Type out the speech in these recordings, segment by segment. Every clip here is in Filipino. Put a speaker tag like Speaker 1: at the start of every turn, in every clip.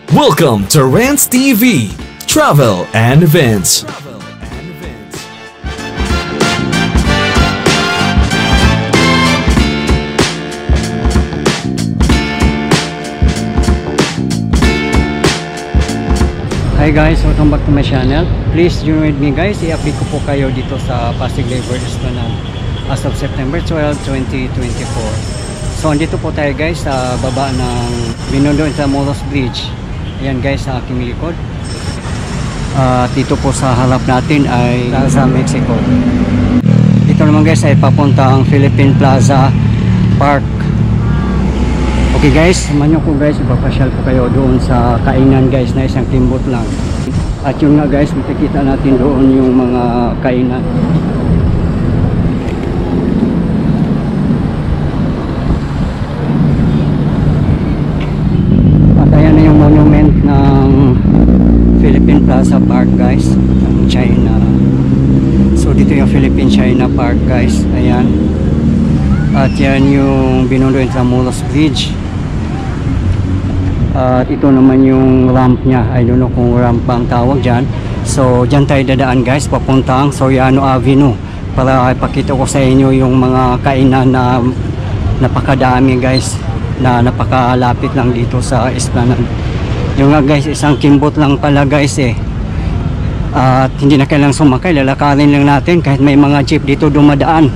Speaker 1: Welcome to Rants TV, Travel and Events.
Speaker 2: Hi guys, welcome back to my channel. Please join with me guys, i-update ko po kayo dito sa Pasig Labor Esplanade as of September 12, 2024. So andito po tayo guys sa baba ng Binondo Intramuros Bridge. Ayan guys sa aking likod. Dito po sa harap natin ay Plaza Mexico. Dito naman guys ay papuntang Philippine Plaza Park. Okay guys, samahan nyo ko guys, ipapasyal ko kayo doon sa kainan guys na isang timbot lang. At yun nga guys, makikita natin doon yung mga kainan. At ayan na yung monument ng Philippine Plaza Park guys, ng China. So dito yung Philippine China Park guys, ayan. At yan yung Binondo Intramuros Bridge. At ito naman yung ramp nya. I don't know kung ramp ang tawag dyan. So dyan tayo dadaan guys, papuntang Soriano Avenue, para ipakita ko sa inyo yung mga kainan na napakadami guys, na napakalapit lang dito sa Esplanade. Yung nga guys, isang kimbot lang pala guys eh. At hindi na kailang sumakay, lalakarin lang natin kahit may mga jeep dito dumadaan.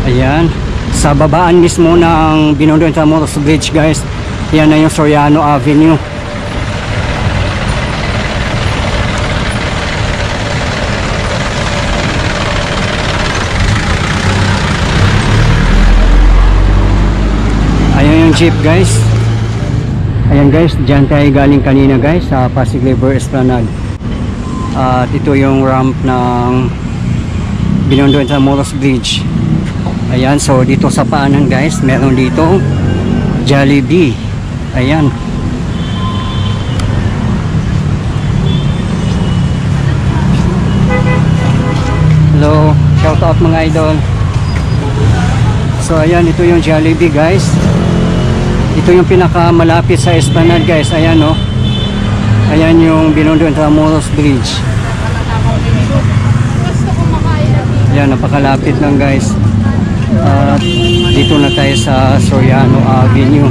Speaker 2: Ayan, sa babaan mismo ng Binondo Intramuros Bridge guys, yan na yung Soriano Avenue. Ayan yung jeep guys. Ayan guys, dyan tayo galing kanina guys sa Pasig Labor Esplanade. At ito yung ramp ng Binondo Intramuros Bridge. Ayan, so dito sa paanan guys, meron dito Jollibee. Ayan. Hello, shout out mga idol. So ayan, ito yung Jollibee guys. Ito yung pinakamalapit sa Esplanade guys. Ayan oh. Ayan yung Binondo Intramuros Bridge. Ayan, napakalapit lang guys. At dito na tayo sa Soriano Avenue.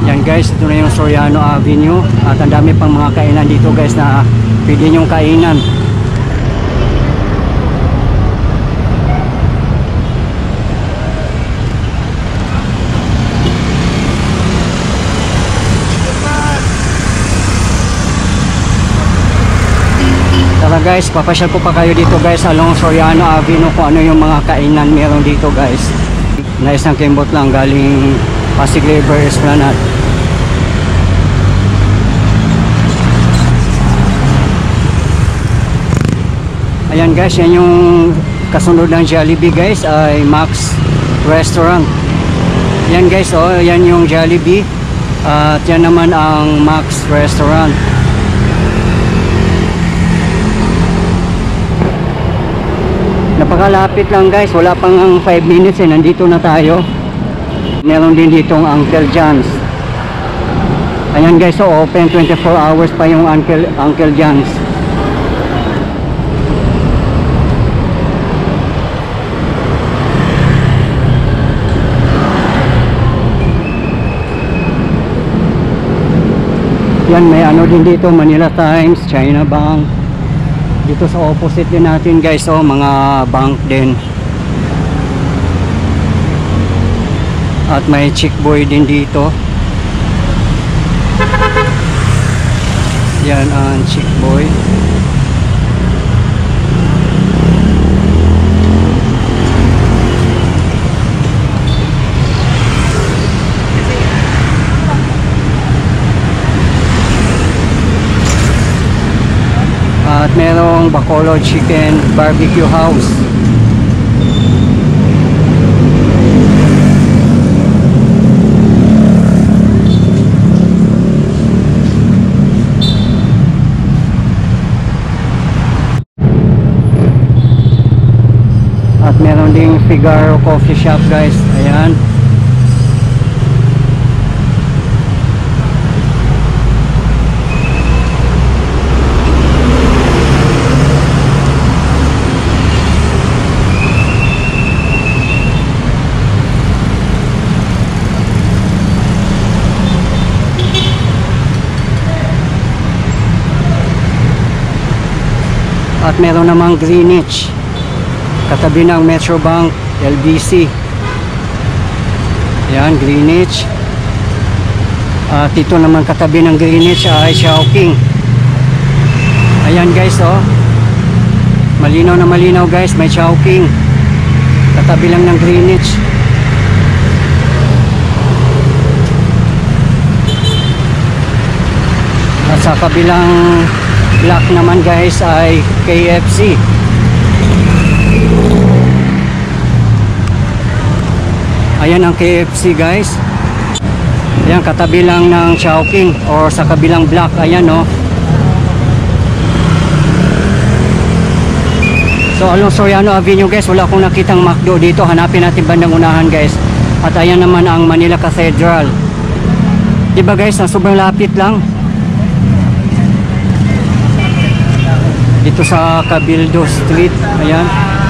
Speaker 2: Yan guys, ito na yung Soriano Avenue. At ang dami pang mga kainan dito guys na pwede nyong kainan. Tara guys, papasyal ko pa kayo dito guys along Soriano Avenue kung ano yung mga kainan meron dito guys. Na isang kimbot lang galing Pasig Labor Esplanade. Ayan guys, yan yung kasunod ng Jollibee guys ay Max Restaurant. Yan guys, oh, yan yung Jollibee. At yan naman ang Max Restaurant. Napakalapit lang guys, wala pang 5 minutes eh, nandito na tayo. Meron din ditong Uncle John's. Ayan guys, so open 24 hours pa yung Uncle John's. Yan, may ano din dito, Manila Times, China Bank. Dito sa opposite din natin guys, oh, mga bank din. At may Chick Boy din dito. Yan ang Chick Boy. At merong Bacolod Chicken Barbecue House. At meron ding Figaro Coffee Shop guys. Ayan. At meron namang Greenwich, katabi ng Metrobank, LBC. Ayan, Greenwich. At ito naman katabi ng Greenwich ay Chowking. Ayan guys, oh. Malinaw na malinaw guys, may Chowking. Katabi lang ng Greenwich. At sa kabilang block naman guys ay KFC. Ayan ang KFC guys. Ayan, katabi lang ng Chowking or sa kabilang block. Ayan, no. So along Soriano Avenue guys, wala akong nakitang McDo dito. Hanapin natin bandang unahan guys. At ayan naman ang Manila Cathedral. Diba guys, sobrang lapit lang dito sa Cabildo Street. Ayan.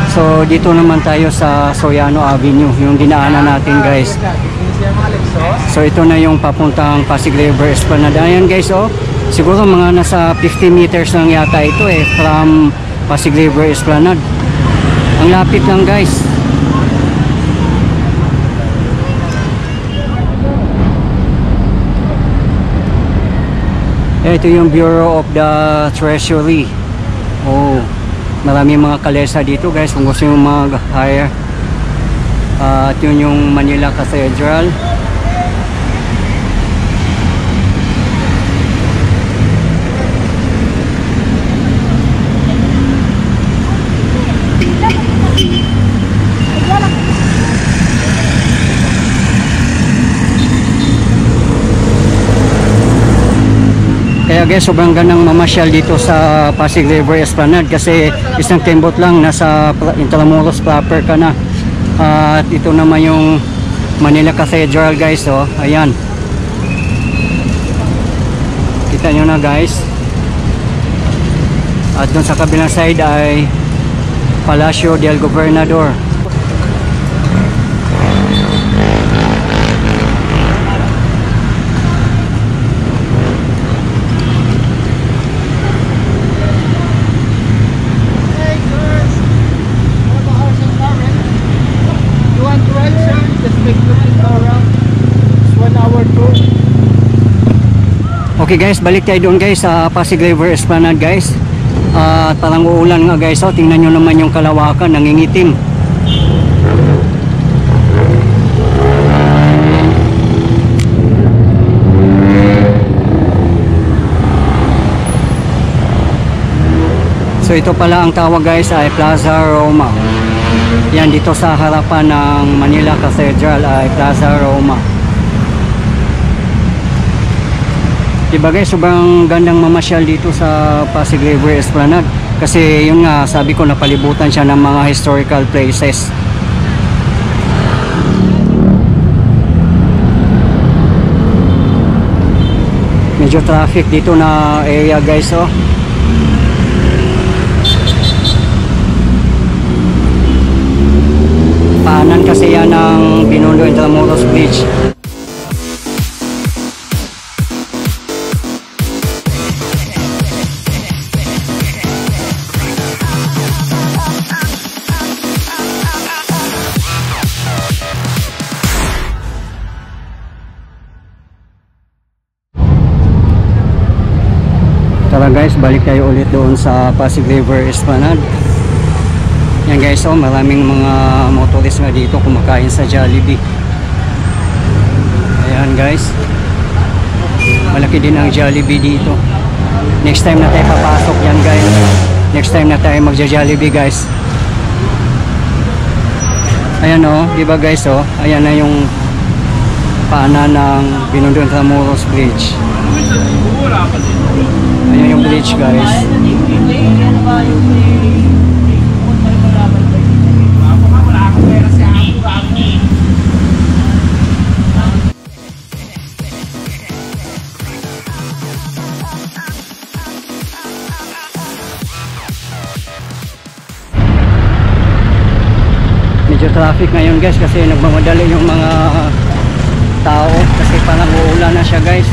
Speaker 2: So dito naman tayo sa Soriano Avenue, yung dinaanan natin guys. So ito na yung papuntang Pasig River Esplanade. Ayan guys, oh. Siguro mga nasa 50 meters lang yata ito from Pasig River Esplanade. Ang lapit lang guys. Ito yung Bureau of the Treasury. Oh, marami mga kalesa dito guys kung gusto nyo mag-hire. At yun yung Manila Cathedral. Kaya guys, sobrang gandang mamasyal dito sa Pasig River Esplanade kasi isang kembot lang nasa Intramuros proper ka na. At ito naman yung Manila Cathedral guys, oh. Ayan. Kita nyo na guys. At dun sa kabilang side ay Palacio del Gobernador. Okay guys, balik tayo doon guys sa Pasig River Esplanade guys. At parang uulan nga guys, oh. Tingnan nyo naman yung kalawakan, nangingitim. So ito pala ang tawag guys ay Plaza Roma. Yan, dito sa harapan ng Manila Cathedral ay Plaza Roma. Diba guys, sobrang gandang mamasyal dito sa Pasig River Esplanade. Kasi yun nga, sabi ko, napalibutan siya ng mga historical places. Medyo traffic dito na area guys, oh. Paanan kasi yan ng Binondo Intramuros Bridge. Tara guys, balik tayo ulit doon sa Pasig River Esplanade. Yan guys, oh, maraming mga motorist nga dito kumakain sa Jollibee. Ayan guys, malaki din ang Jollibee dito. Next time na tayo papasok yan guys. Next time na tayo magja-Jollibee guys. Ayan, oh, diba guys, oh, ayan na yung paanan ng Binondo Intramuros Bridge. Ayan yung bridge guys. medyo traffic ngayon guys kasi nagmamadali yung mga tao kasi parang uulan na siya guys.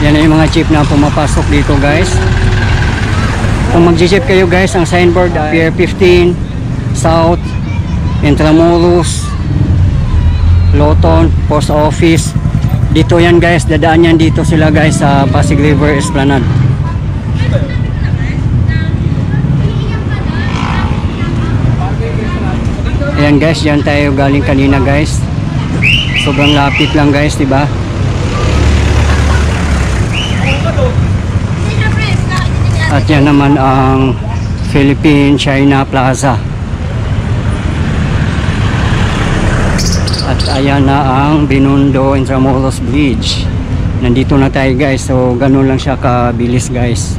Speaker 2: Yan na yung mga jeep na pumapasok dito guys. Kung mag-jeep kayo guys, ang signboard Pier 15 South, Intramuros, Lawton, Post Office. Dito yan guys, dadaan yan dito sila guys sa Pasig River Esplanade. Ayan guys, yan tayo galing kanina guys. Sobrang lapit lang guys, diba? At yan naman ang Philippine-China Plaza. At ayan na ang Binondo Intramuros Bridge. Nandito na tayo guys. So ganun lang siya kabilis guys.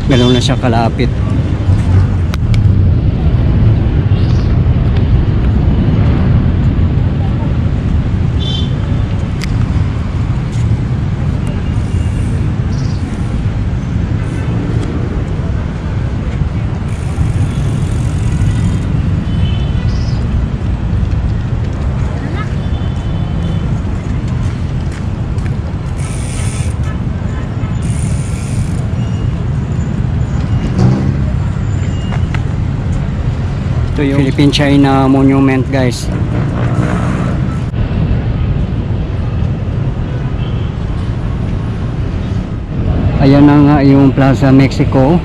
Speaker 2: Ganun lang siya kalapit. Ito yung Philippine-China Monument guys. Ayan na nga yung Plaza Mexico.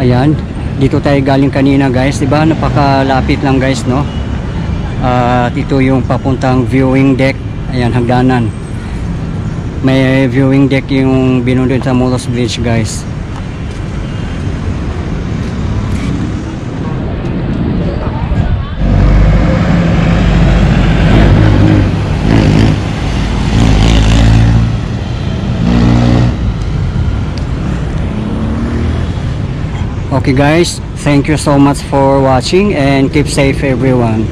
Speaker 2: Ayan, dito tayo galing kanina guys, diba? Napakalapit lang guys, no? At ito yung papuntang viewing deck. Ayan, hagdanan. May viewing deck yung Binondo Intramuros Bridge guys. Okay guys, thank you so much for watching and keep safe everyone.